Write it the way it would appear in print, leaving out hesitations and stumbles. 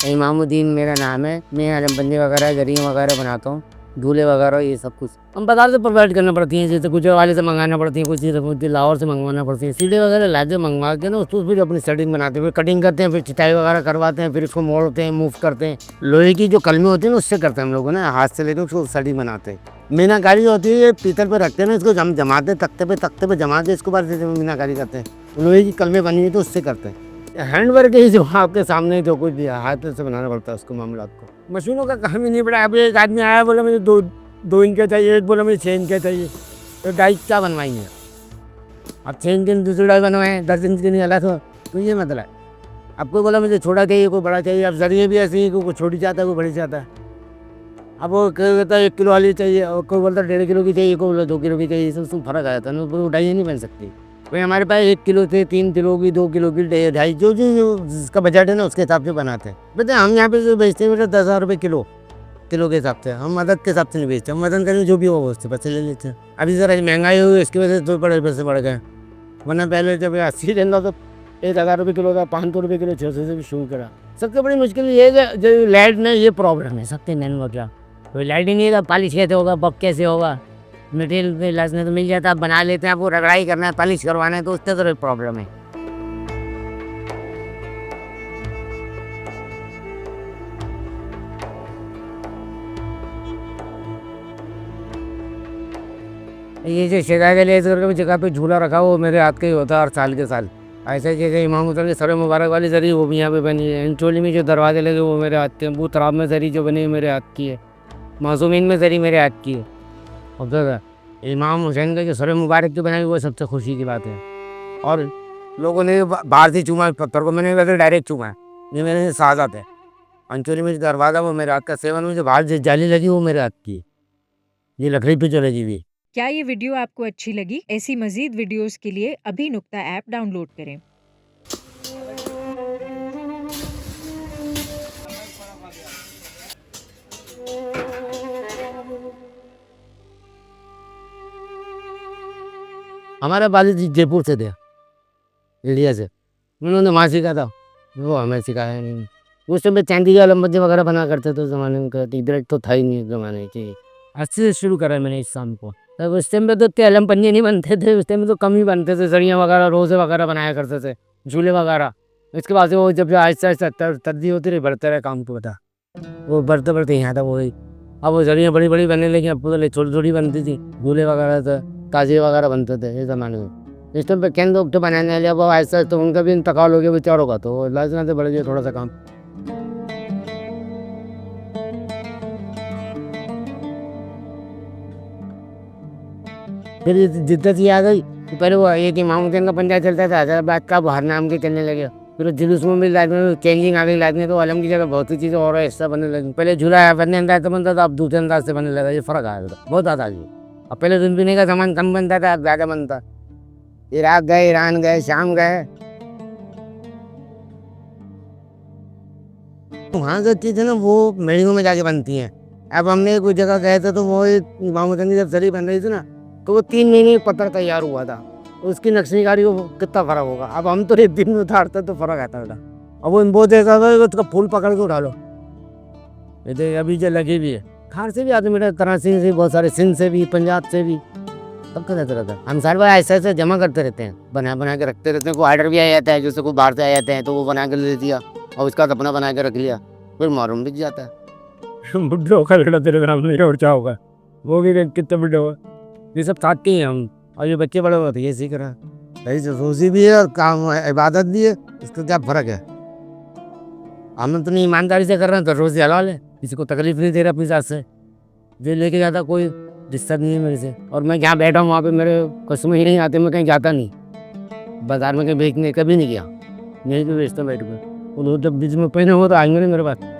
इमामुद्दीन मेरा नाम है। मैं आलमबंदी वगैरह जरियाँ वगैरह बनाता हूँ, झूले वगैरह ये सब कुछ हम बाजार से प्रोवाइड करना पड़ती हैं। जैसे गुजर वाले से मंगाना पड़ती है, कुछ चीज़ें कुछ लाहौर से मंगवाना पड़ती है। सीढ़े वगैरह लाते मंगवा के ना उसको फिर अपनी सेटिंग बनाते हैं, फिर कटिंग करते हैं, फिर चिटाई वगैरह करवाते हैं, फिर उसको मोड़ते हैं, मूव करते हैं। लोहे की जो कलमे होती है ना उससे करते हैं हम लोग ना, हाथ से लेकर उसको सेटिंग बनाते हैं। मीनाकारी होती है, पीतल पे रखते हैं ना, इसको हम जमाते हैं तख्ते पे जमाते हैं, इसके बाद मीनाकारी करते हैं। लोहे की कलमे बनी है तो उससे करते हैं। हैंडवर्क ही जो आपके सामने जो कुछ दिया हाथ से बनाना पड़ता है उसको मामला को। मशीनों का काम ही नहीं पड़ा। अभी एक आदमी आया बोला मुझे दो इंच का चाहिए, एक बोला मुझे 6 इंच का चाहिए, तो डाई क्या बनवाएंगे? अब 6 इंच की दूसरी डाई बनवाएं, 10 इंच की नहीं अलग हो, तो ये मतलब है। आपको बोला मुझे छोटा चाहिए, कोई बड़ा चाहिए। अब जरिए भी ऐसे ही, कोई छोटी चाहता है, कोई बड़ी चाहता है। अब वो कहता है 1 किलो वाली चाहिए, और कोई बोलता है 1.5 किलो की चाहिए, कोई बोला 2 किलो की चाहिए। इसमें फर्क आ जाता है ना, वो डाई नहीं बन सकती। भाई हमारे पास 1 किलो से 3 किलो की, 2 किलो की, 2.5 जो जिसका बजट है ना उसके हिसाब से बनाते हैं। बताए हम यहाँ पे जो बेचते हैं बेटा 10,000 रुपये किलो के हिसाब से। हम मदद के हिसाब से नहीं बेचते, हम मदद करें जो भी हो उससे पैसे ले लेते हैं। अभी ज़रा महंगाई हुई इसकी वजह से तो बड़े पैसे बढ़ गए, वरना पहले जब 80 देना तो 1,000 रुपये किलो था, 500 रुपये किलो, 600 से भी शुरू करा। सबसे बड़ी मुश्किल ये है कि जो लाइट में ये प्रॉब्लम है सबसे मेन वजह। तो लाइट ही नहीं है, पॉलिश कैसे होगा, बक कैसे होगा? मटेरियल पे लाजने तो मिल जाता है, बना लेते हैं। आपको रगड़ाई करना है, पॉलिश करवाना है, तो उससे तो प्रॉब्लम है। ये जो शिकायत के लिए करके जगह पे झूला रखा वो मेरे हाथ का ही होता है हर साल के साल। ऐसे जैसे इमाम हुसैन की सर मुबारक वाली जरी वो भी यहाँ पे बनी है। इंचोली में जो दरवाजे लगे वो मेरे हाथ के। बू तराब में जरी जो बनी है मेरे हाथ की है। मासूमीन में जरी मेरे हाथ की है। और दादा इमाम हुसैन का जो सर मुबारक जो बनाई वो सबसे खुशी की बात है। और लोगों ने बाहर से चूमा पत्थर को, मैंने वैसे डायरेक्ट चूमा है। ये मेरे साजात है। अंचोली में जो दरवाज़ा वो मेरे हाथ का, सेवन में जो बाहर से जाली लगी वो मेरे हाथ की है। ये लकड़ी पे जो लगी हुई। क्या ये वीडियो आपको अच्छी लगी? ऐसी मज़ीद वीडियोज़ के लिए अभी नुक्ता ऐप डाउनलोड करें। हमारा वालिद जयपुर से थे, इंडिया से। उन्होंने वहाँ सीखा था, वो हमें सिखाया नहीं। उस समय चांदी के अलामबंदी वगैरह बना करते थे ज़माने में, इधर तो था ही नहीं ज़माने की। अच्छे से शुरू करा मैंने इस शाम को। तब उस टाइम पे तो इतने अलामबंदी नहीं बनते थे, उस टाइम में तो कम ही बनते थे। सड़ियाँ वगैरह रोज़े वगैरह बनाया करते थे, झूले वगैरह। इसके बाद से वो जब आहिस्ता आहिस्ता तरक्की होती रही, बढ़ते रहे काम को बता। वो बढ़ते बढ़ते यहाँ था वही। अब वो सड़ियाँ बड़ी बड़ी बनने लगी, अब तो छोटी छोटी बनती थी। झूले वगैरह थे, ताजिए वगैरह बनते थे इस ज़माने में। इस टाइम पे केंद्र तो बनाने लगे, वो ऐसा तो उनका भी इंतकाल हो गया बेचारों का, तो लाजना से बढ़ गया थोड़ा सा काम। फिर जिद्दत ये आ गई कि पहले वो एक इमाम हुसैन का पंजा चलता था, हैदराबाद का बाहर नाम के चलने लगे। फिर जुलूस में भी लादने चेंजिंग आ गई, लादने तो आलम की जगह बहुत सी चीज़ें और ऐसा बनने लगी। पहले झूला बनने अंदाज से बनता था, अब दूसरे अंदाज से बनने लगा। ये फ़र्क आया था बहुत ज़्यादा जी। अब पहले दिन पीने का सामान कम बनता था, अब ज़्यादा बनता। इराक गए, ईरान गए, शाम गए, वहाँ जो चीज़ें ना वो मेड़ियों में जाके बनती हैं। अब हमने कोई जगह गए थे तो वो इमाम हुसैन की जब सरी बन रही थी ना, तो वो 3 महीने पत्थर तैयार हुआ था। उसकी नक्शेकारी को कितना फ़र्क होगा। अब हम तो 1 दिन में उतारते तो फ़र्क आता बेटा। अब वो देखा था उसका फूल पकड़ के उठा लो। ये तो अभी जो लगी भी है, खार से भी आते मेरे, कराची से बहुत सारे, सिंध से भी, पंजाब से भी, सबका रहता रहता है। हम सारे बार ऐसे ऐसे जमा करते रहते हैं, बना बना के रखते रहते हैं। कोई ऑर्डर भी आ जाता है, जैसे कोई बाहर से आ जाते हैं तो वो बना के ले दिया, और उसका अपना बना के रख लिया, फिर मालूम बिक जाता है। बुढ़े होगा लड़ा तेरे नाम नहीं और क्या होगा, वो भी कितने बुढ़े हो। ये सब साथ के ही हम, और ये बच्चे बड़े होते ये सीख रहा है। भाई रोजी भी है और काम इबादत भी है, इसका क्या फ़र्क है? हम तो नहीं ईमानदारी से कर रहे हैं तो रोज़ी हलाल है, किसी को तकलीफ नहीं दे रहा अपनी साथ से। जो लेके जाता कोई डिस्टर्ब नहीं है मेरे से। और मैं जहाँ बैठा हूँ वहाँ पे मेरे कस्टमर ही नहीं आते, मैं कहीं जाता नहीं। बाज़ार में कहीं बेचने कभी नहीं गया, यहीं पे बेचता बैठ कर। वो जब बीच में पहने हो तो आएंगे नहीं मेरे पास।